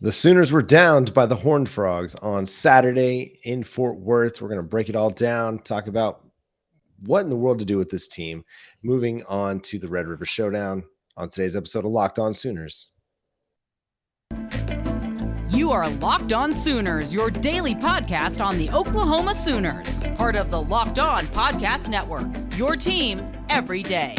The Sooners were downed by the Horned Frogs on Saturday in Fort Worth. We're going to break it all down, talk about what in the world to do with this team. Moving on to the Red River Showdown on today's episode of Locked On Sooners. You are Locked On Sooners, your daily podcast on the Oklahoma Sooners, part of the Locked On Podcast Network, your team every day.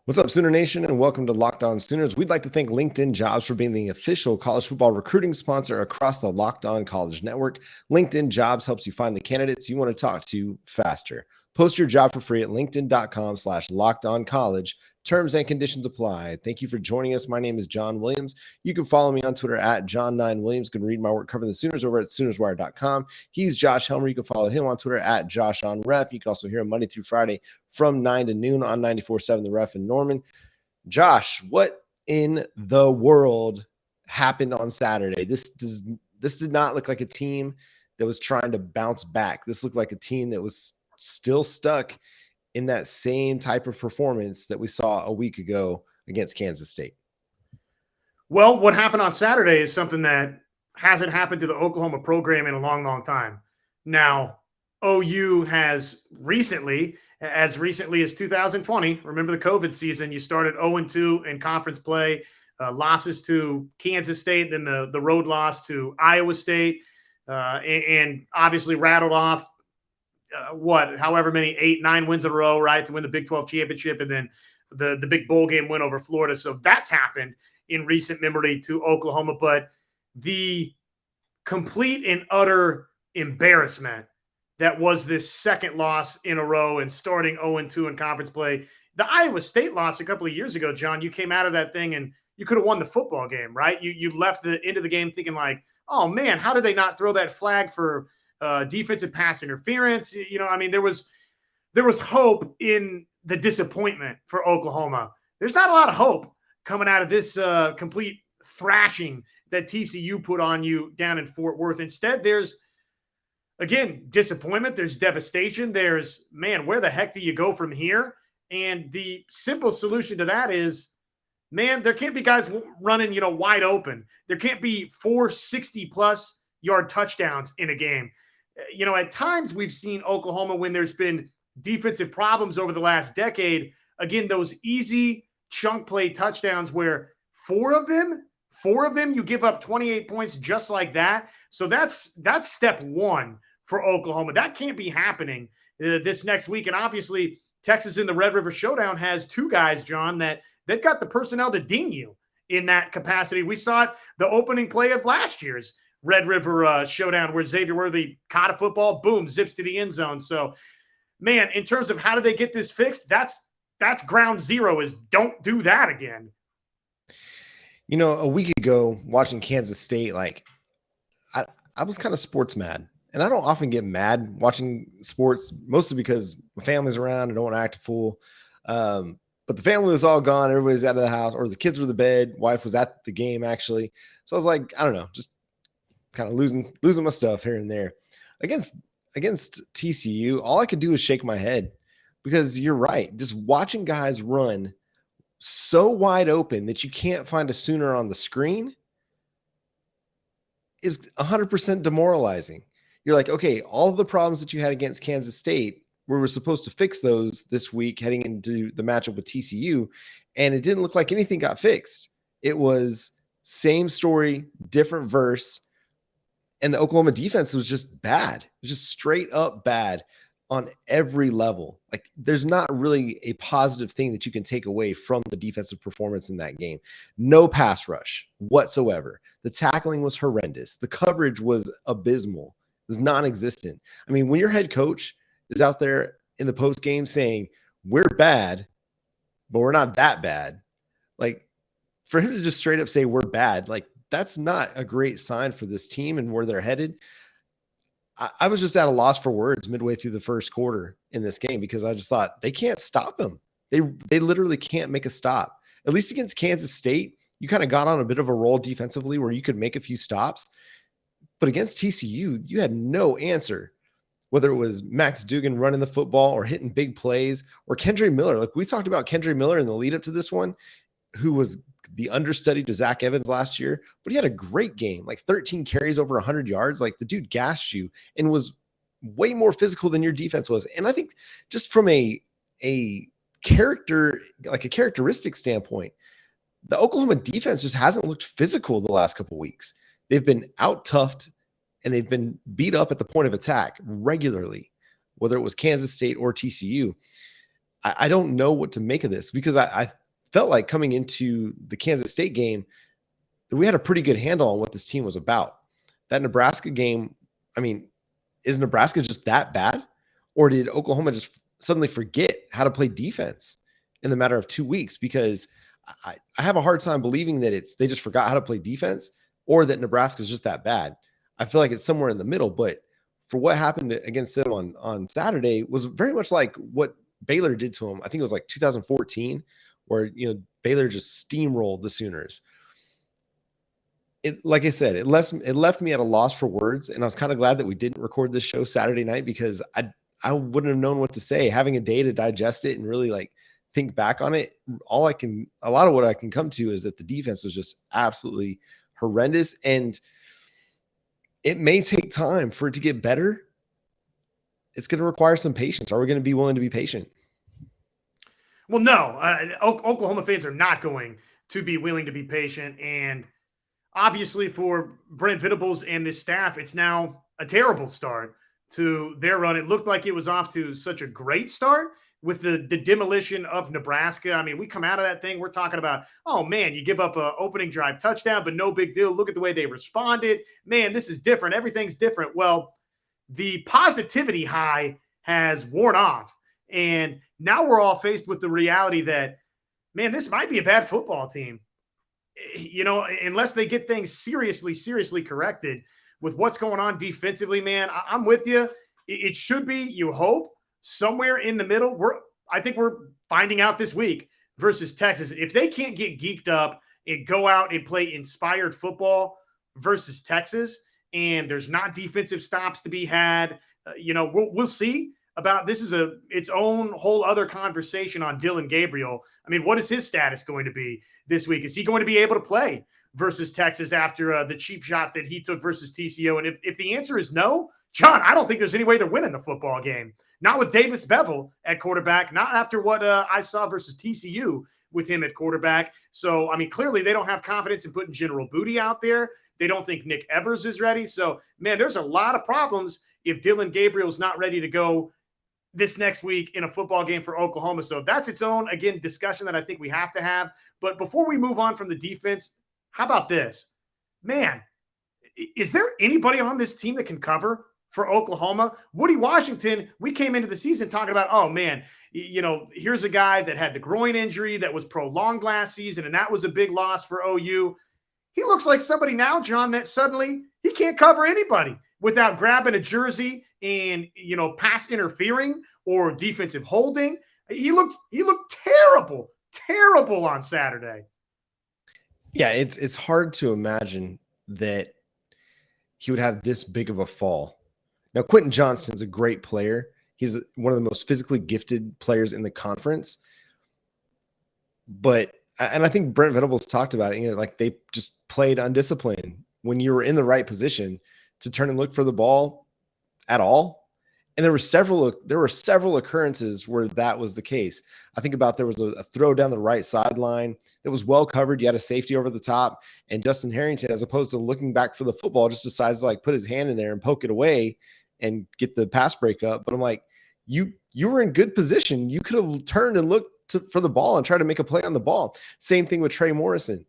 What's up, Sooner Nation, and welcome to Locked On Sooners. We'd like to thank LinkedIn Jobs for being the official college football recruiting sponsor across the Locked On College Network. LinkedIn Jobs helps you find the candidates you want to talk to faster. Post your job for free at linkedin.com/lockedoncollege. Terms and conditions apply. Thank you for joining us. My name is John Williams. You can follow me on Twitter at John9Williams. You can read my work covering the Sooners over at SoonersWire.com. He's Josh Helmer. You can follow him on Twitter at JoshOnRef. You can also hear him Monday through Friday from 9 to noon on 94.7 The Ref in Norman. Josh, what in the world happened on Saturday? This did not look like a team that was trying to bounce back. This looked like a team that was still stuck in that same type of performance that we saw a week ago against Kansas State. Well, what happened on Saturday is something that hasn't happened to the Oklahoma program in a long, long time. Now, OU has recently, as recently as 2020, remember the COVID season, you started 0-2 in conference play, losses to Kansas State, then the road loss to Iowa State, and obviously rattled off however many 8-9 wins in a row, right, to win the Big 12 championship, and then the big bowl game win over Florida. So that's happened in recent memory to Oklahoma. But the complete and utter embarrassment that was this second loss in a row and starting 0-2 in conference play. The Iowa State loss a couple of years ago, John, you came out of that thing and you could have won the football game, right? You left the end of the game thinking like, oh man, how did they not throw that flag for defensive pass interference? There was hope in the disappointment for Oklahoma. There's not a lot of hope coming out of this complete thrashing that TCU put on you down in Fort Worth. Instead, there's, again, disappointment. There's devastation. There's, man, where the heck do you go from here? And the simple solution to that is, man, there can't be guys running, wide open. There can't be 4 60-plus yard touchdowns in a game. At times we've seen Oklahoma when there's been defensive problems over the last decade. Again, those easy chunk play touchdowns where four of them, you give up 28 points just like that. So that's step one for Oklahoma. That can't be happening this next week. And obviously Texas in the Red River Showdown has two guys, John, that they've got the personnel to ding you in that capacity. We saw it the opening play of last year's Red River Showdown where Xavier Worthy caught a football, boom, zips to the end zone. So, man, in terms of how do they get this fixed, that's ground zero, is don't do that again. A week ago watching Kansas State, I was kind of sports mad. And I don't often get mad watching sports, mostly because my family's around. I don't want to act a fool. But the family was all gone. Everybody's out of the house, or the kids were in the bed. Wife was at the game, actually. So I was like, I don't know, just kind of losing my stuff here and there. Against TCU, all I could do was shake my head, because you're right. Just watching guys run so wide open that you can't find a Sooner on the screen is 100% demoralizing. You're like, okay, all of the problems that you had against Kansas State, we were supposed to fix those this week heading into the matchup with TCU, and it didn't look like anything got fixed. It was same story, different verse. And the Oklahoma defense was just bad. It was just straight up bad on every level. Like, there's not really a positive thing that you can take away from the defensive performance in that game. No pass rush whatsoever. The tackling was horrendous. The coverage was abysmal. It was non-existent. I mean, when your head coach is out there in the post game saying, we're bad, but we're not that bad. Like, for him to just straight up say we're bad, like, that's not a great sign for this team and where they're headed. I was just at a loss for words midway through the first quarter in this game, because I just thought they can't stop him. They literally can't make a stop. At least against Kansas State, you kind of got on a bit of a roll defensively where you could make a few stops. But against TCU, you had no answer, whether it was Max Duggan running the football or hitting big plays, or Kendre Miller. Like we talked about Kendre Miller in the lead up to this one, who was the understudy to Zach Evans last year, but he had a great game, like 13 carries over 100 yards. Like the dude gassed you and was way more physical than your defense was. And I think just from a character, like a characteristic standpoint, the Oklahoma defense just hasn't looked physical the last couple of weeks. They've been out-toughed and they've been beat up at the point of attack regularly, whether it was Kansas State or TCU. I don't know what to make of this, because I felt like coming into the Kansas State game that we had a pretty good handle on what this team was about. That Nebraska game, I mean, is Nebraska just that bad? Or did Oklahoma just suddenly forget how to play defense in the matter of 2 weeks? Because I have a hard time believing that they just forgot how to play defense, or that Nebraska is just that bad. I feel like it's somewhere in the middle. But for what happened against them on Saturday was very much like what Baylor did to them. I think it was like 2014, where Baylor just steamrolled the Sooners. Like I said, it left me at a loss for words, and I was kind of glad that we didn't record this show Saturday night, because I wouldn't have known what to say. Having a day to digest it and really like think back on it, a lot of what I can come to is that the defense was just absolutely horrendous, and it may take time for it to get better. It's going to require some patience. Are we going to be willing to be patient? Well, no. Oklahoma fans are not going to be willing to be patient, and obviously for Brent Venables and this staff, it's now a terrible start to their run. It looked like it was off to such a great start with the demolition of Nebraska. I mean, we come out of that thing, we're talking about, oh man, you give up an opening drive touchdown, but no big deal. Look at the way they responded. Man, this is different. Everything's different. Well, the positivity high has worn off. And now we're all faced with the reality that, man, this might be a bad football team. Unless they get things seriously corrected with what's going on defensively, man, I'm with you. It should be, you hope, somewhere in the middle. I think we're finding out this week versus Texas. If they can't get geeked up and go out and play inspired football versus Texas, and there's not defensive stops to be had, we'll see. About this is its own whole other conversation on Dillon Gabriel. I mean, what is his status going to be this week? Is he going to be able to play versus Texas after the cheap shot that he took versus TCU? And if the answer is no, John, I don't think there's any way they're winning the football game. Not with Davis Beville at quarterback, not after what I saw versus TCU with him at quarterback. So, I mean, clearly they don't have confidence in putting General Booty out there. They don't think Nick Evers is ready. So, man, there's a lot of problems if Dillon Gabriel's not ready to go this next week in a football game for Oklahoma. So that's its own, again, discussion that I think we have to have. But before we move on from the defense, how about this? Man, is there anybody on this team that can cover for Oklahoma? Woody Washington, we came into the season talking about, oh man, here's a guy that had the groin injury that was prolonged last season, and that was a big loss for OU. He looks like somebody now, John, that suddenly he can't cover anybody without grabbing a jersey and, pass interfering or defensive holding. He looked terrible on Saturday. Yeah, it's hard to imagine that he would have this big of a fall. Now, Quentin Johnston's a great player. He's one of the most physically gifted players in the conference. And I think Brent Venables talked about it, like they just played undisciplined when you were in the right position to turn and look for the ball at all. And there were several occurrences where that was the case. I think about there was a throw down the right sideline that was well covered. You had a safety over the top, and Justin Harrington, as opposed to looking back for the football, just decides to like put his hand in there and poke it away and get the pass break up. But I'm like, you were in good position. You could have turned and looked for the ball and tried to make a play on the ball. Same thing with Trey Morrison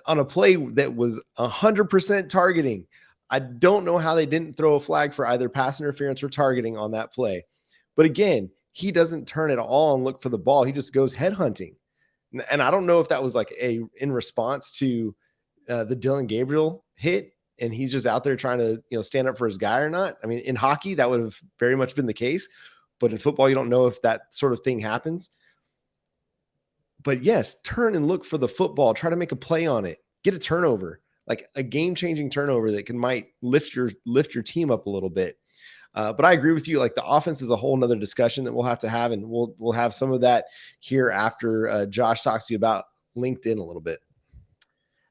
on a play that was 100% targeting. I don't know how they didn't throw a flag for either pass interference or targeting on that play. But again, he doesn't turn at all and look for the ball. He just goes head hunting. And I don't know if that was like in response to the Dillon Gabriel hit, and he's just out there trying to stand up for his guy or not. I mean, in hockey, that would have very much been the case. But in football, you don't know if that sort of thing happens. But yes, turn and look for the football, try to make a play on it, get a turnover, like a game-changing turnover that might lift your team up a little bit. But I agree with you. Like the offense is a whole nother discussion that we'll have to have, and we'll have some of that here after Josh talks to you about LinkedIn a little bit.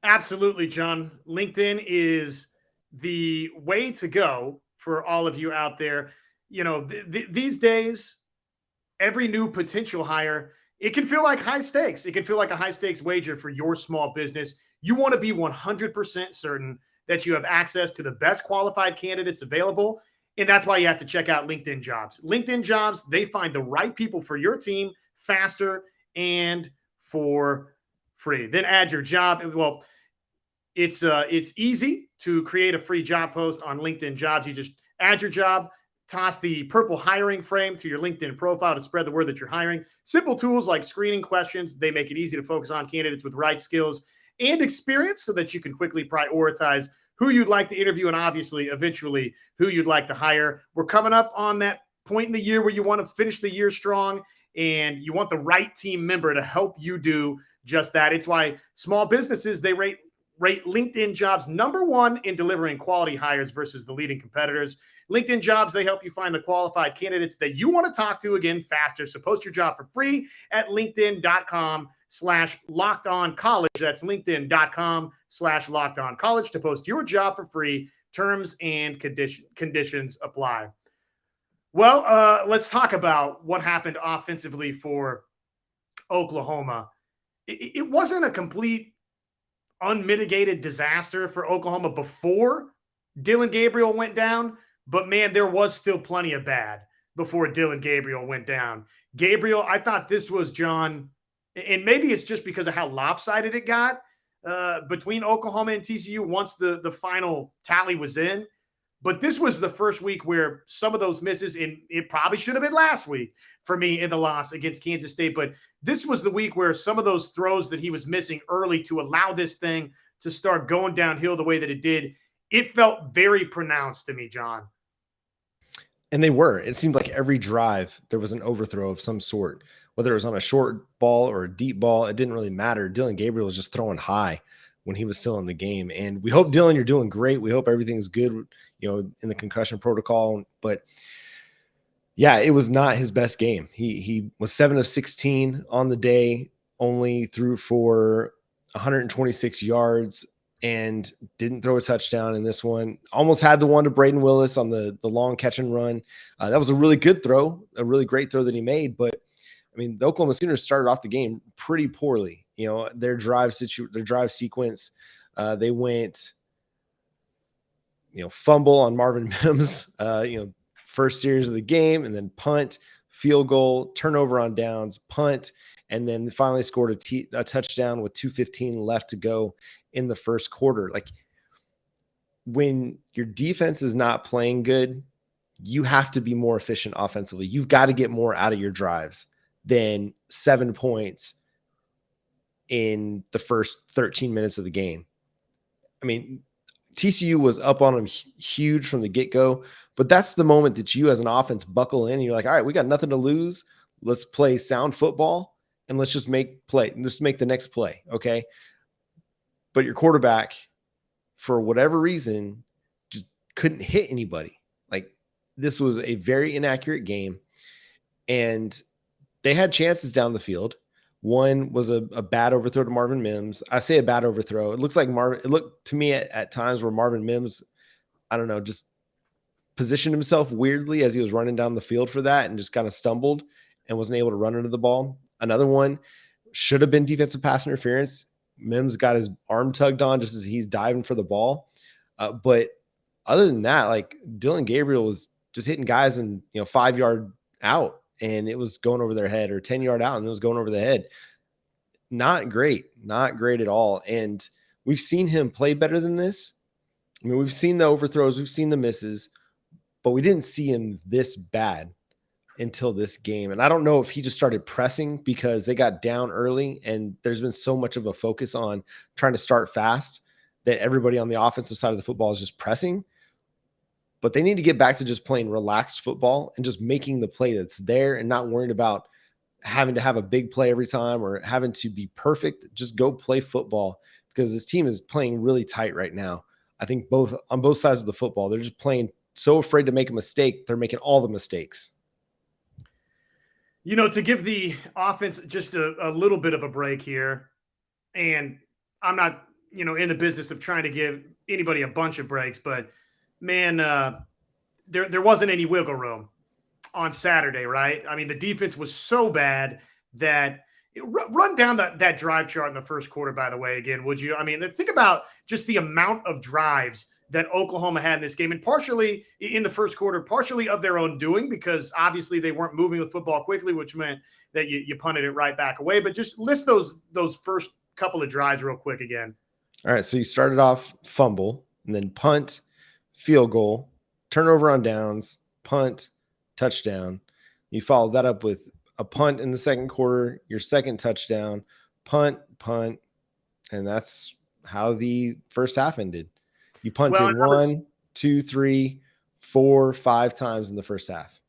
Absolutely, John. LinkedIn is the way to go for all of you out there. You know, these days, every new potential hire, it can feel like high stakes. It can feel like a high stakes wager for your small business. You want to be 100% certain that you have access to the best qualified candidates available. And that's why you have to check out LinkedIn Jobs. LinkedIn Jobs, they find the right people for your team faster and for free. Then add your job. Well, it's easy to create a free job post on LinkedIn Jobs. You just add your job, toss the purple hiring frame to your LinkedIn profile to spread the word that you're hiring. Simple tools like screening questions, they make it easy to focus on candidates with right skills and experience so that you can quickly prioritize who you'd like to interview and obviously eventually who you'd like to hire. We're coming up on that point in the year where you want to finish the year strong and you want the right team member to help you do just that. It's why small businesses, they rate LinkedIn Jobs #1 in delivering quality hires versus the leading competitors. LinkedIn Jobs, they help you find the qualified candidates that you want to talk to again faster. So post your job for free at linkedin.com/lockedoncollege. That's linkedin.com/lockedoncollege to post your job for free. Terms and conditions apply. Well, let's talk about what happened offensively for Oklahoma. It wasn't a complete unmitigated disaster for Oklahoma before Dillon Gabriel went down, but man, there was still plenty of bad before Dillon Gabriel went down. Gabriel, I thought this was, John, and maybe it's just because of how lopsided it got between Oklahoma and TCU once the final tally was in. But this was the first week where some of those misses, and it probably should have been last week for me in the loss against Kansas State, but this was the week where some of those throws that he was missing early to allow this thing to start going downhill the way that it did, it felt very pronounced to me, John. And they were. It seemed like every drive there was an overthrow of some sort, whether it was on a short ball or a deep ball. It didn't really matter. Dillon Gabriel was just throwing high when he was still in the game. And we hope, Dillon, you're doing great. We hope everything's good, in the concussion protocol. But yeah, it was not his best game. He was 7 of 16 on the day, only threw for 126 yards and didn't throw a touchdown in this one. Almost had the one to Braden Willis on the long catch and run. That was a really good throw, a really great throw that he made. But I mean, the Oklahoma Sooners started off the game pretty poorly. Their drive sequence, they went, fumble on Marvin Mims, first series of the game, and then punt, field goal, turnover on downs, punt, and then finally scored a touchdown with 2:15 left to go in the first quarter. Like, when your defense is not playing good, you have to be more efficient offensively. You've got to get more out of your drives than 7 points in the first 13 minutes of the game. I mean, TCU was up on them huge from the get-go, but that's the moment that you as an offense buckle in and you're like, all right, we got nothing to lose. Let's play sound football and let's just make the next play. Okay. But your quarterback, for whatever reason, just couldn't hit anybody. Like, this was a very inaccurate game, and they had chances down the field. One was a bad overthrow to Marvin Mims. I say a bad overthrow. It looked to me at times where Marvin Mims, I don't know, just positioned himself weirdly as he was running down the field for that and just kind of stumbled and wasn't able to run into the ball. Another one should have been defensive pass interference. Mims got his arm tugged on just as he's diving for the ball. But other than that, like, Dillon Gabriel was just hitting guys in 5-yard out, and it was going over their head, or 10-yard out, and it was going over the head. Not great at all. And we've seen him play better than this. I mean, we've seen the overthrows, we've seen the misses, but we didn't see him this bad until this game. And I don't know if he just started pressing because they got down early, and there's been so much of a focus on trying to start fast that everybody on the offensive side of the football is just pressing. But they need to get back to just playing relaxed football and just making the play that's there and not worrying about having to have a big play every time or having to be perfect. Just go play football, because this team is playing really tight right now. I think on both sides of the football, they're just playing so afraid to make a mistake. They're making all the mistakes. To give the offense just a little bit of a break here, and I'm not, in the business of trying to give anybody a bunch of breaks, but man, there wasn't any wiggle room on Saturday, right? I mean, the defense was so bad that run down that drive chart in the first quarter, by the way, again, would you? I mean, think about just the amount of drives that Oklahoma had in this game, and partially in the first quarter, partially of their own doing, because obviously they weren't moving the football quickly, which meant that you punted it right back away. But just list those first couple of drives real quick again. All right, so you started off fumble, and then punt, field goal, turnover on downs, punt, touchdown. You followed that up with a punt in the second quarter, your second touchdown, punt, and that's how the first half ended. You punted 1, 2, 3, 4, 5 times in the first half.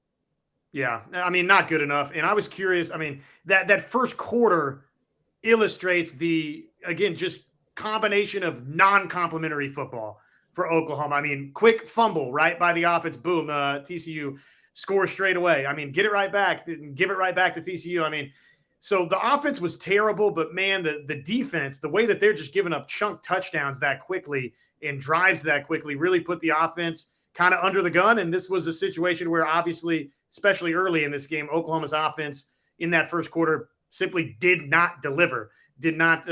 Yeah, I mean, not good enough. And I was curious. I mean, that first quarter illustrates again, just combination of non-complimentary football for Oklahoma. I mean, quick fumble right by the offense. Boom, TCU scores straight away. I mean, get it right back, give it right back to TCU. I mean, so the offense was terrible, but man, the defense, the way that they're just giving up chunk touchdowns that quickly and drives that quickly really put the offense kind of under the gun. And this was a situation where obviously, especially early in this game, Oklahoma's offense in that first quarter simply did not deliver, did not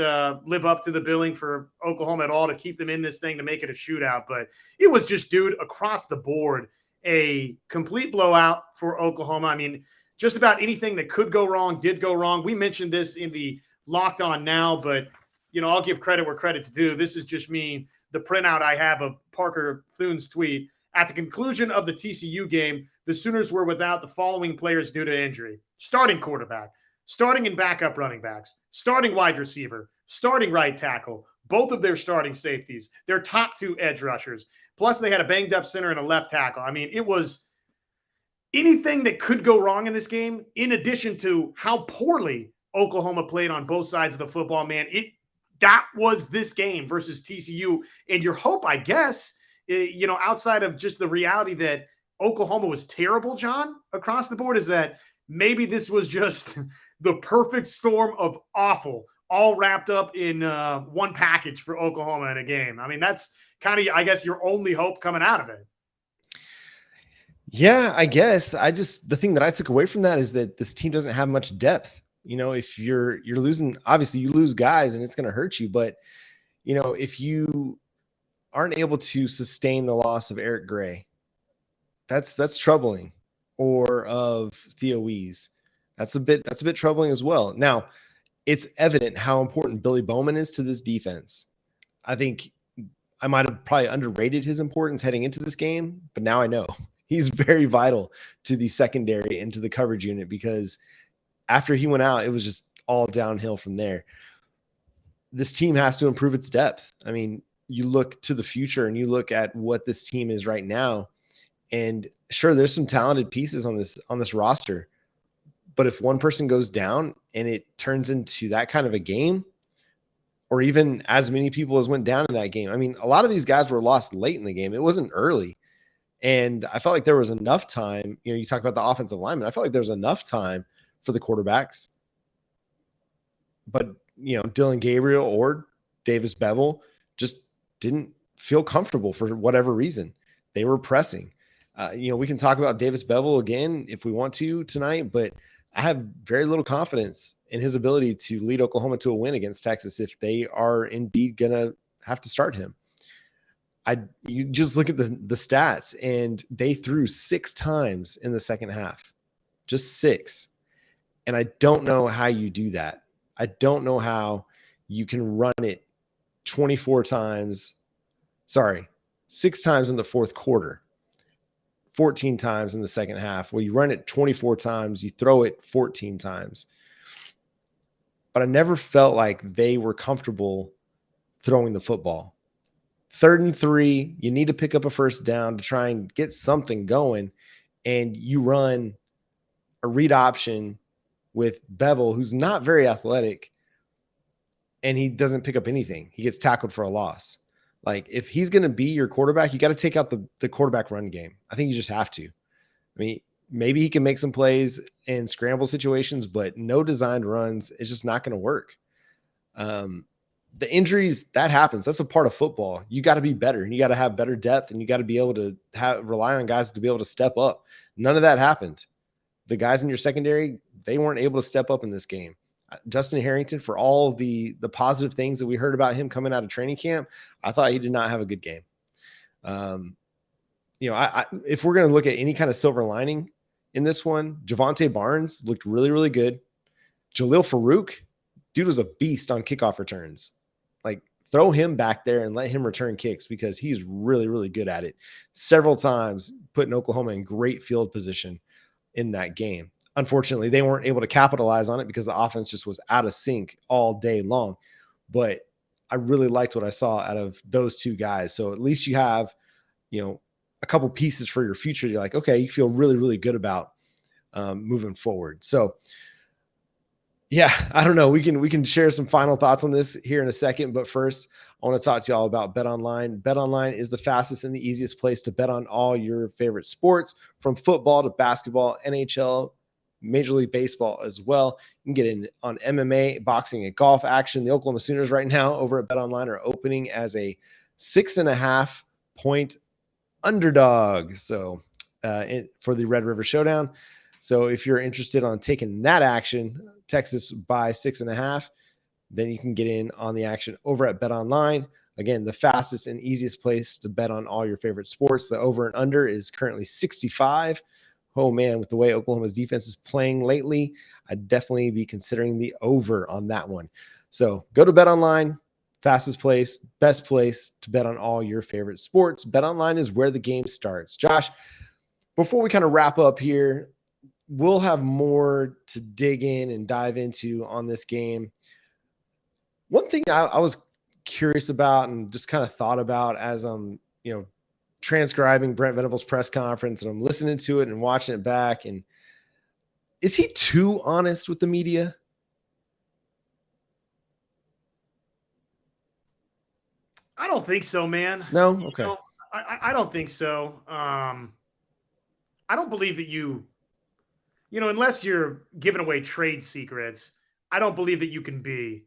live up to the billing for Oklahoma at all to keep them in this thing, to make it a shootout. But it was just, dude, across the board, a complete blowout for Oklahoma. I mean, just about anything that could go wrong did go wrong. We mentioned this in the Locked On Now, but, I'll give credit where credit's due. This is just me, the printout I have of Parker Thune's tweet. At the conclusion of the TCU game, the Sooners were without the following players due to injury: starting quarterback, starting and backup running backs, starting wide receiver, starting right tackle, both of their starting safeties, their top 2 edge rushers. Plus, they had a banged-up center and a left tackle. I mean, it was anything that could go wrong in this game, in addition to how poorly Oklahoma played on both sides of the football, man. That was this game versus TCU. And your hope, I guess, outside of just the reality that Oklahoma was terrible, John, across the board, is that maybe this was just the perfect storm of awful, all wrapped up in one package for Oklahoma in a game. I mean, that's kind of, I guess, your only hope coming out of it. Yeah, I guess. The thing that I took away from that is that this team doesn't have much depth. If you're losing, obviously you lose guys and it's going to hurt you. But, if you aren't able to sustain the loss of Eric Gray, that's troubling, or of Theo Wees. That's a bit troubling as well. Now, it's evident how important Billy Bowman is to this defense. I think I might have probably underrated his importance heading into this game, but now I know he's very vital to the secondary and to the coverage unit, because after he went out, it was just all downhill from there. This team has to improve its depth. I mean, you look to the future and you look at what this team is right now, and sure, there's some talented pieces on this roster, but if one person goes down and it turns into that kind of a game, or even as many people as went down in that game. I mean, a lot of these guys were lost late in the game. It wasn't early. And I felt like there was enough time. You talk about the offensive linemen. I felt like there was enough time for the quarterbacks. But, Dylan Gabriel or Davis Bevel just didn't feel comfortable for whatever reason. They were pressing. We can talk about Davis Bevel again if we want to tonight, but I have very little confidence in his ability to lead Oklahoma to a win against Texas if they are indeed going to have to start him. You just look at the stats, and they threw 6 times in the second half, just 6. And I don't know how you do that. I don't know how you can run it 24 times. 6 times in the fourth quarter, 14 times in the second half. Well, you run it 24 times, you throw it 14 times. But I never felt like they were comfortable throwing the football. 3rd and 3, you need to pick up a first down to try and get something going, and you run a read option with Bevel, who's not very athletic, and he doesn't pick up anything. He gets tackled for a loss. Like, if he's going to be your quarterback, you got to take out the quarterback run game. I think you just have to. I mean, maybe he can make some plays in scramble situations, but no designed runs, it's just not going to work. The injuries, that happens. That's a part of football. You got to be better, and you got to have better depth, and you got to be able to rely on guys to be able to step up. None of that happened. The guys in your secondary, they weren't able to step up in this game. Justin Harrington, for all the positive things that we heard about him coming out of training camp, I thought he did not have a good game. If we're going to look at any kind of silver lining in this one, Javonte Barnes looked really, really good. Jalil Farouk, dude was a beast on kickoff returns. Like, throw him back there and let him return kicks, because he's really, really good at it. Several times putting Oklahoma in great field position in that game. Unfortunately, they weren't able to capitalize on it because the offense just was out of sync all day long. But I really liked what I saw out of those two guys. So at least you have, a couple pieces for your future. You're like, okay, you feel really, really good about moving forward. So yeah, I don't know. We can share some final thoughts on this here in a second, but first I want to talk to y'all about BetOnline. BetOnline is the fastest and the easiest place to bet on all your favorite sports, from football to basketball, NHL, Major League Baseball as well. You can get in on MMA, boxing, and golf action. The Oklahoma Sooners right now over at BetOnline are opening as a 6.5 point underdog. So for the Red River Showdown. So if you're interested on taking that action, Texas by 6.5, then you can get in on the action over at BetOnline. Again, the fastest and easiest place to bet on all your favorite sports. The over and under is currently 65. Oh man, with the way Oklahoma's defense is playing lately, I'd definitely be considering the over on that one. So go to BetOnline, fastest place, best place to bet on all your favorite sports. BetOnline is where the game starts. Josh, before we kind of wrap up here, we'll have more to dig in and dive into on this game. One thing I was curious about and just kind of thought about as I'm, transcribing Brent Venables' press conference, and I'm listening to it and watching it back, and is he too honest with the media? I don't think so, man. No? Okay. I don't think so. I don't believe that unless you're giving away trade secrets, I don't believe that you can be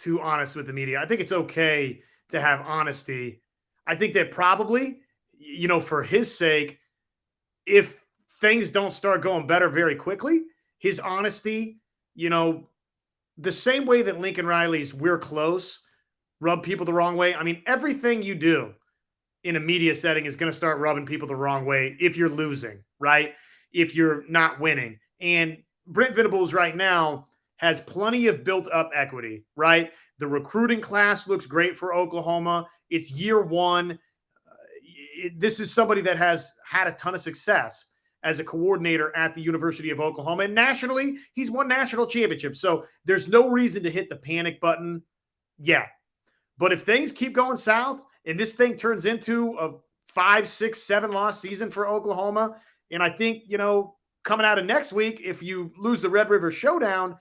too honest with the media. I think it's okay to have honesty. I think that probably, for his sake, if things don't start going better very quickly, his honesty, the same way that Lincoln Riley's "we're close" rub people the wrong way. I mean, everything you do in a media setting is going to start rubbing people the wrong way if you're losing, right? If you're not winning. And Brent Venables right now has plenty of built up equity, right? The recruiting class looks great for Oklahoma. It's year one. This is somebody that has had a ton of success as a coordinator at the University of Oklahoma. And nationally, he's won national championships. So there's no reason to hit the panic button yet. But if things keep going south and this thing turns into a 5, 6, 7 loss season for Oklahoma, and I think, coming out of next week, if you lose the Red River Showdown,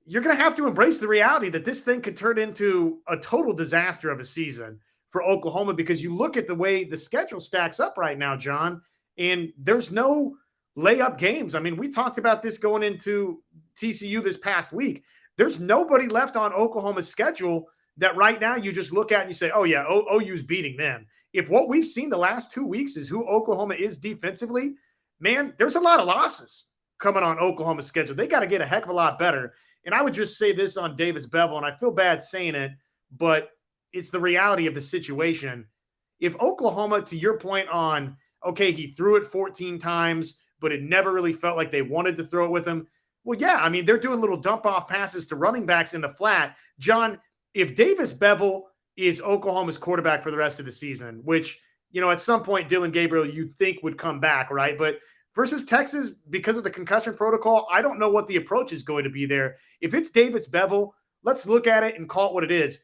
you're going to have to embrace the reality that this thing could turn into a total disaster of a season for Oklahoma, because you look at the way the schedule stacks up right now, John, and there's no layup games. I mean, we talked about this going into TCU this past week. There's nobody left on Oklahoma's schedule that right now you just look at and you say, oh yeah, OU's beating them. If what we've seen the last 2 weeks is who Oklahoma is defensively, man, there's a lot of losses coming on Oklahoma's schedule. They got to get a heck of a lot better. And I would just say this on Davis Bevel, and I feel bad saying it, but it's the reality of the situation. If Oklahoma, to your point on, okay, he threw it 14 times, but it never really felt like they wanted to throw it with him. Well, yeah, I mean, they're doing little dump-off passes to running backs in the flat. John, if Davis Bevel is Oklahoma's quarterback for the rest of the season, which, at some point Dylan Gabriel you'd think would come back, right? But versus Texas, because of the concussion protocol, I don't know what the approach is going to be there. If it's Davis Bevel, let's look at it and call it what it is.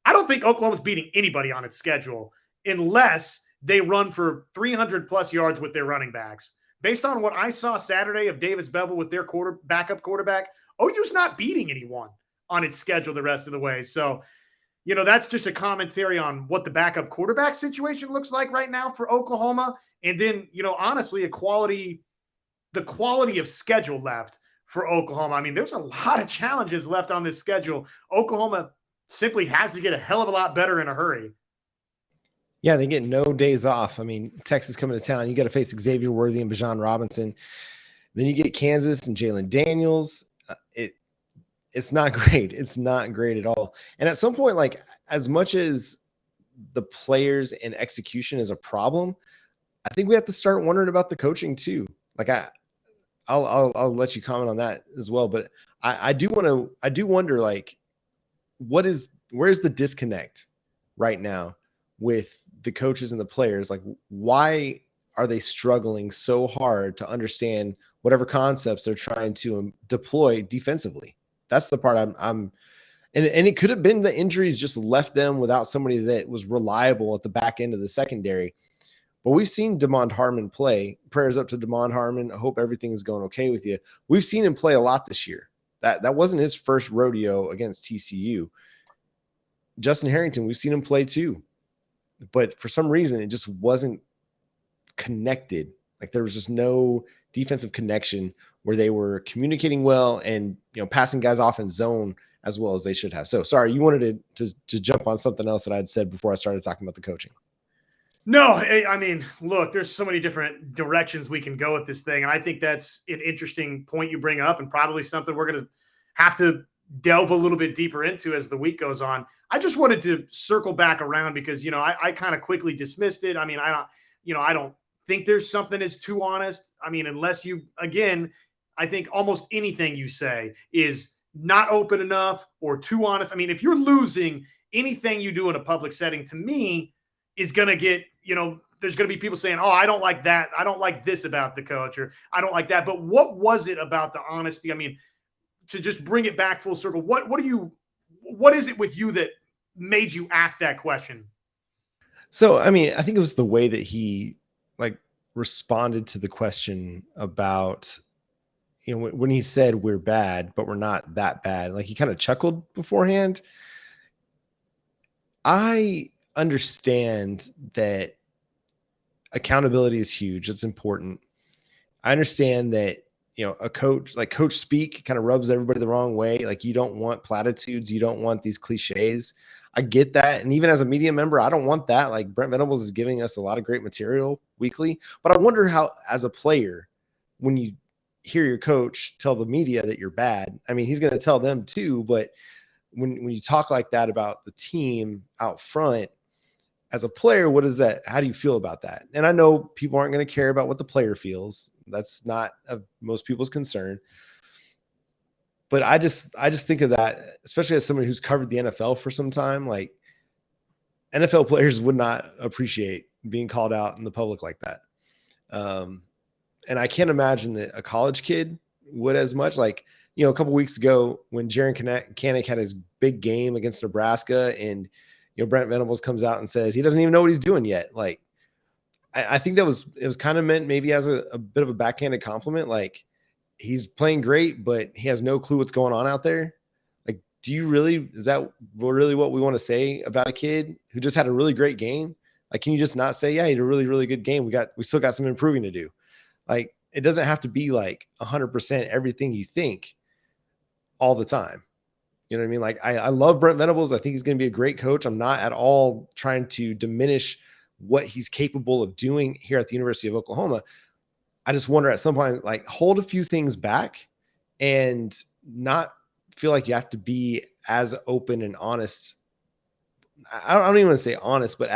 I don't think Oklahoma's beating anybody on its schedule unless they run for 300-plus yards with their running backs. based on what I saw Saturday of Davis Bevel with their backup quarterback, OU's not beating anyone on its schedule the rest of the way. So, that's just a commentary on what the backup quarterback situation looks like right now for Oklahoma. And then, honestly, the quality of schedule left for Oklahoma. I mean, there's a lot of challenges left on this schedule. Oklahoma simply has to get a hell of a lot better in a hurry. Yeah, they get no days off. I mean, Texas coming to town, you got to face Xavier Worthy and Bijan Robinson. Then you get Kansas and Jalen Daniels. It's not great. It's not great at all. And at some point, like, as much as the players and execution is a problem, I think we have to start wondering about the coaching too. Like, I'll let you comment on that as well. But I do wonder, like, where's the disconnect right now with the coaches and the players? Like, why are they struggling so hard to understand whatever concepts they're trying to deploy defensively? That's the part and it could have been the injuries just left them without somebody that was reliable at the back end of the secondary. But we've seen DeMond Harmon play. Prayers up to DeMond Harmon. I hope everything is going okay with you. We've seen him play a lot this year. That wasn't his first rodeo against TCU. Justin Harrington, we've seen him play too. But for some reason, it just wasn't connected. Like, there was just no defensive connection where they were communicating well and, passing guys off in zone as well as they should have. So sorry, you wanted to jump on something else that I'd said before I started talking about the coaching. No, I mean, look, there's so many different directions we can go with this thing. And I think that's an interesting point you bring up, and probably something we're going to have to delve a little bit deeper into as the week goes on. I just wanted to circle back around because, I kind of quickly dismissed it. I mean, I don't think there's something that's too honest. I mean, unless I think almost anything you say is not open enough or too honest. I mean, if you're losing, anything you do in a public setting, to me, is going to get, there's going to be people saying, oh, I don't like that. I don't like this about the coach, or I don't like that. But what was it about the honesty? I mean, to just bring it back full circle, what is it with you that made you ask that question? So, I mean, I think it was the way that he responded to the question about, when he said we're bad, but we're not that bad. Like, he kind of chuckled beforehand. I understand that accountability is huge. It's important. I understand that, a coach, like coach speak, kind of rubs everybody the wrong way. Like, you don't want platitudes. You don't want these cliches. I get that. And even as a media member, I don't want that. Like, Brent Venables is giving us a lot of great material weekly, but I wonder how, as a player, when you hear your coach tell the media that you're bad, I mean, he's going to tell them too, but when you talk like that about the team out front, as a player, what is that? How do you feel about that? And I know people aren't going to care about what the player feels. That's not of most people's concern. But I just think of that, especially as somebody who's covered the NFL for some time, like, NFL players would not appreciate being called out in the public like that. And I can't imagine that a college kid would as much. Like, a couple weeks ago when Jaren Kanak had his big game against Nebraska, and Brent Venables comes out and says he doesn't even know what he's doing yet. Like, I think it was kind of meant maybe as a bit of a backhanded compliment. Like, he's playing great, but he has no clue what's going on out there. Like, is that really what we want to say about a kid who just had a really great game? Like, can you just not say, yeah, he had a really, really good game. We still got some improving to do. Like, it doesn't have to be like 100% everything you think all the time. You know what I mean? Like, I love Brent Venables. I think he's going to be a great coach. I'm not at all trying to diminish what he's capable of doing here at the University of Oklahoma. I just wonder at some point, like, hold a few things back and not feel like you have to be as open and honest. I don't even want to say honest, but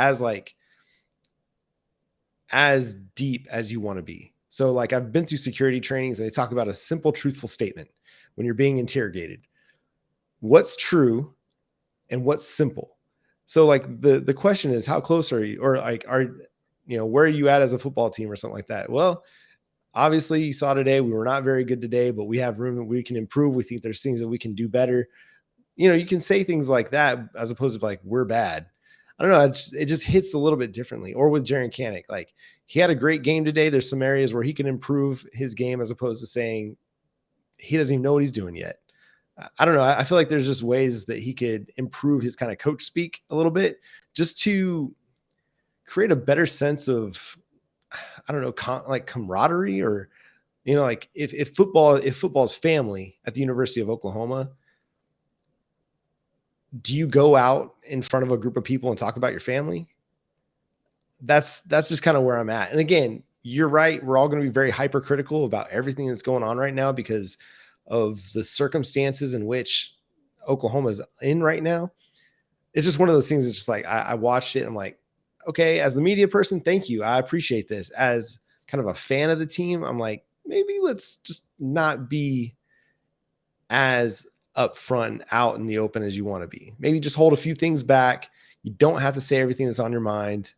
as deep as you want to be. So, like, I've been through security trainings and they talk about a simple, truthful statement when you're being interrogated. What's true and what's simple? So, like, the question is, how close are you? Or, like, where are you at as a football team or something like that? Well, obviously you saw today, we were not very good today, but we have room that we can improve. We think there's things that we can do better. You can say things like that as opposed to like, we're bad. I don't know. It just hits a little bit differently. Or with Jaren Kanak, like he had a great game today. There's some areas where he can improve his game as opposed to saying he doesn't even know what he's doing yet. I don't know. I feel like there's just ways that he could improve his kind of coach speak a little bit just to create a better sense of, I don't know, like camaraderie, or, like if football's family at the University of Oklahoma, do you go out in front of a group of people and talk about your family? That's just kind of where I'm at. And again, you're right. We're all going to be very hypercritical about everything that's going on right now because of the circumstances in which Oklahoma is in right now. It's just one of those things that's just like, I watched it and I'm like, okay, as the media person, thank you. I appreciate this. As kind of a fan of the team, I'm like, maybe let's just not be as upfront out in the open as you want to be. Maybe just hold a few things back. You don't have to say everything that's on your mind.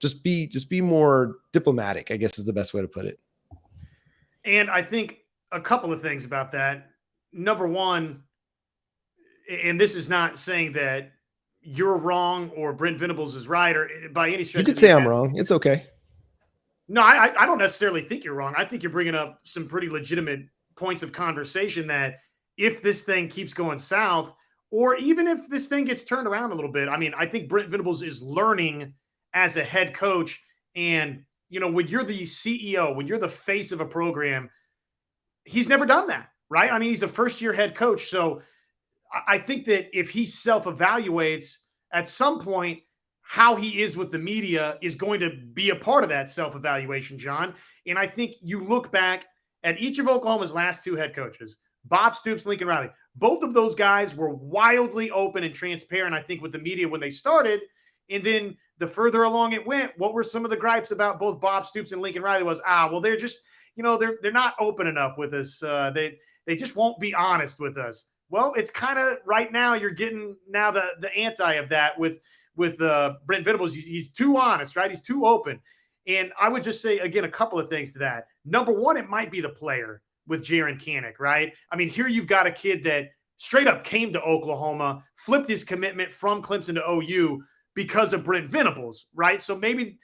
Just be more diplomatic, I guess is the best way to put it. And I think a couple of things about that. Number one, and this is not saying that you're wrong or Brent Venables is right or by any stretch. You could say I'm wrong. It's okay. No, I don't necessarily think you're wrong. I think you're bringing up some pretty legitimate points of conversation that if this thing keeps going south, or even if this thing gets turned around a little bit, I mean, I think Brent Venables is learning as a head coach. And, when you're the CEO, when you're the face of a program, he's never done that, right? I mean, he's a first-year head coach. So I think that if he self-evaluates at some point, how he is with the media is going to be a part of that self-evaluation, John. And I think you look back at each of Oklahoma's last two head coaches, Bob Stoops, Lincoln Riley. Both of those guys were wildly open and transparent, I think, with the media when they started. And then the further along it went, what were some of the gripes about both Bob Stoops and Lincoln Riley was, well, they're just, they're not open enough with us. They just won't be honest with us. Well, it's kind of right now you're getting now the anti of that with Brent Venables. He's too honest, right? He's too open. And I would just say, again, a couple of things to that. Number one, it might be the player with Jaren Kanak, right? I mean, here you've got a kid that straight up came to Oklahoma, flipped his commitment from Clemson to OU because of Brent Venables, right? So maybe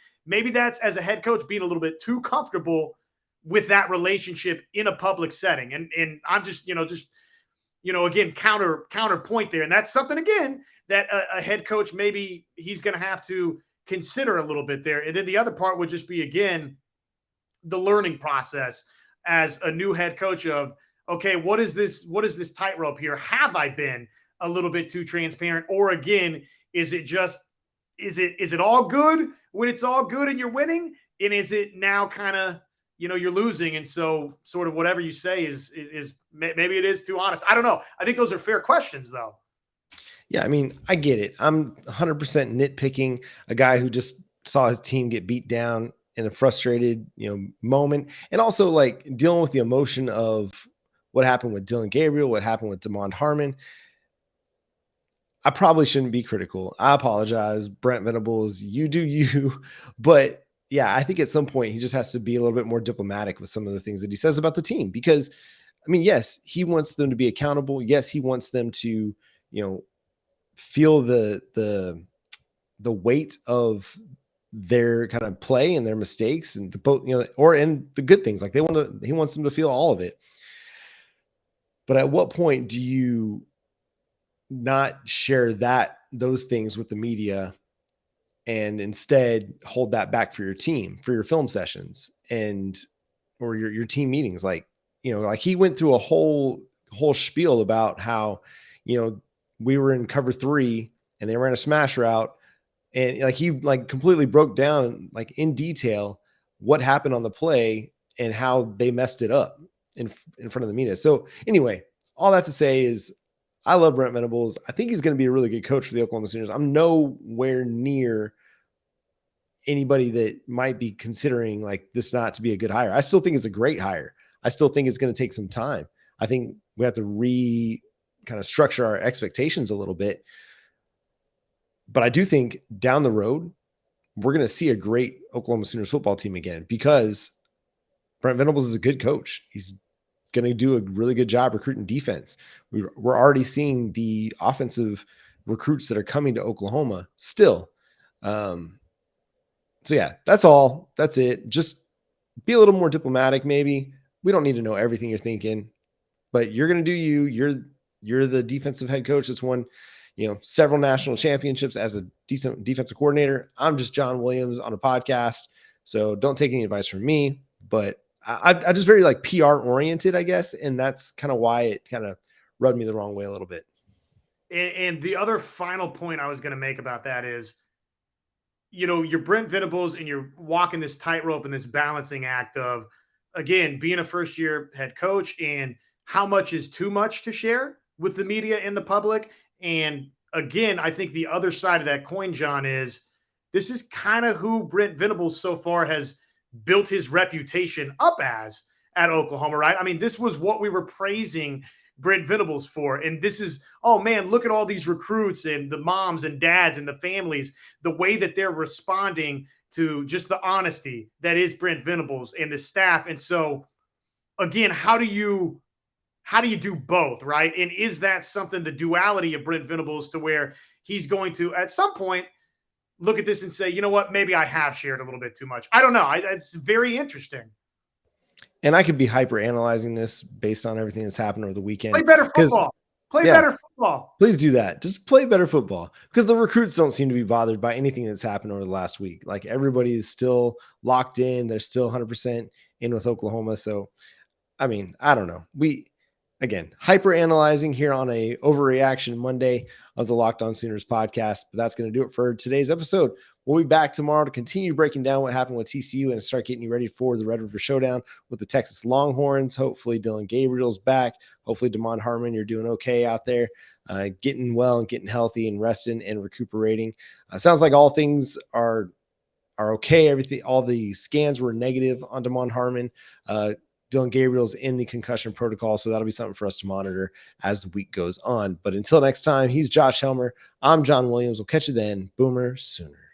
that's, as a head coach, being a little bit too comfortable with that relationship in a public setting. And I'm just, again, counterpoint there. And that's something, again, that a head coach, maybe he's going to have to consider a little bit there. And then the other part would just be, again, the learning process as a new head coach of, okay, what is this tightrope here? Have I been a little bit too transparent? Or again, is it all good when it's all good and you're winning? And is it now kind of, you're losing. And so sort of whatever you say is maybe it is too honest. I don't know. I think those are fair questions though. Yeah. I mean, I get it. I'm 100% nitpicking a guy who just saw his team get beat down in a frustrated, moment. And also like dealing with the emotion of what happened with Dylan Gabriel, what happened with Damond Harmon. I probably shouldn't be critical. I apologize, Brent Venables, you do you, but yeah, I think at some point he just has to be a little bit more diplomatic with some of the things that he says about the team, because I mean, yes, he wants them to be accountable. Yes, he wants them to, feel the weight of their kind of play and their mistakes and and the good things. Like he wants them to feel all of it. But at what point do you not share those things with the media and instead hold that back for your team, for your film sessions or your team meetings? Like he went through a whole spiel about how, we were in cover 3 and they ran a smash route. And like, he like completely broke down like in detail what happened on the play and how they messed it up in front of the media. So anyway, all that to say is I love Brent Venables. I think he's going to be a really good coach for the Oklahoma Sooners. I'm nowhere near anybody that might be considering like this not to be a good hire. I still think it's a great hire. I still think it's going to take some time. I think we have to kind of structure our expectations a little bit. But I do think down the road, we're going to see a great Oklahoma Sooners football team again, because Brent Venables is a good coach. He's going to do a really good job recruiting defense. We're already seeing the offensive recruits that are coming to Oklahoma still. So yeah, that's all. That's it. Just be a little more diplomatic. Maybe we don't need to know everything you're thinking, but you're going to do you. You're the defensive head coach that's won, several national championships as a decent defensive coordinator. I'm just John Williams on a podcast, so don't take any advice from me. But I just very like PR oriented, I guess, and that's kind of why it kind of rubbed me the wrong way a little bit. And the other final point I was going to make about that is, you're Brent Venables and you're walking this tightrope and this balancing act of, again, being a first-year head coach and how much is too much to share with the media and the public. And again, I think the other side of that coin, John, is this is kind of who Brent Venables so far has built his reputation up as at Oklahoma, right? I mean, this was what we were praising Brent Venables for. And this is, oh man, look at all these recruits and the moms and dads and the families, the way that they're responding to just the honesty that is Brent Venables and the staff. And so again, how do you do both, right? And is that something, the duality of Brent Venables, to where he's going to at some point look at this and say, you know what, maybe I have shared a little bit too much. I don't know. It's very interesting. And I could be hyper analyzing this based on everything that's happened over the weekend. Play better football. Better football. Please do that. Just play better football, because the recruits don't seem to be bothered by anything that's happened over the last week. Like, everybody is still locked in. They're still 100% in with Oklahoma. So, I mean, I don't know. Again, hyper analyzing here on a overreaction Monday of the Locked On Sooners podcast, but that's going to do it for today's episode. We'll be back tomorrow to continue breaking down what happened with TCU and start getting you ready for the Red River Showdown with the Texas Longhorns. Hopefully Dylan Gabriel's back. Hopefully Damon Harmon, you're doing okay out there, getting well and getting healthy and resting and recuperating. Sounds like all things are okay. Everything, all the scans were negative on Damon Harmon. Dylan Gabriel's in the concussion protocol, so that'll be something for us to monitor as the week goes on. But until next time, he's Josh Helmer. I'm John Williams. We'll catch you then. Boomer Sooner.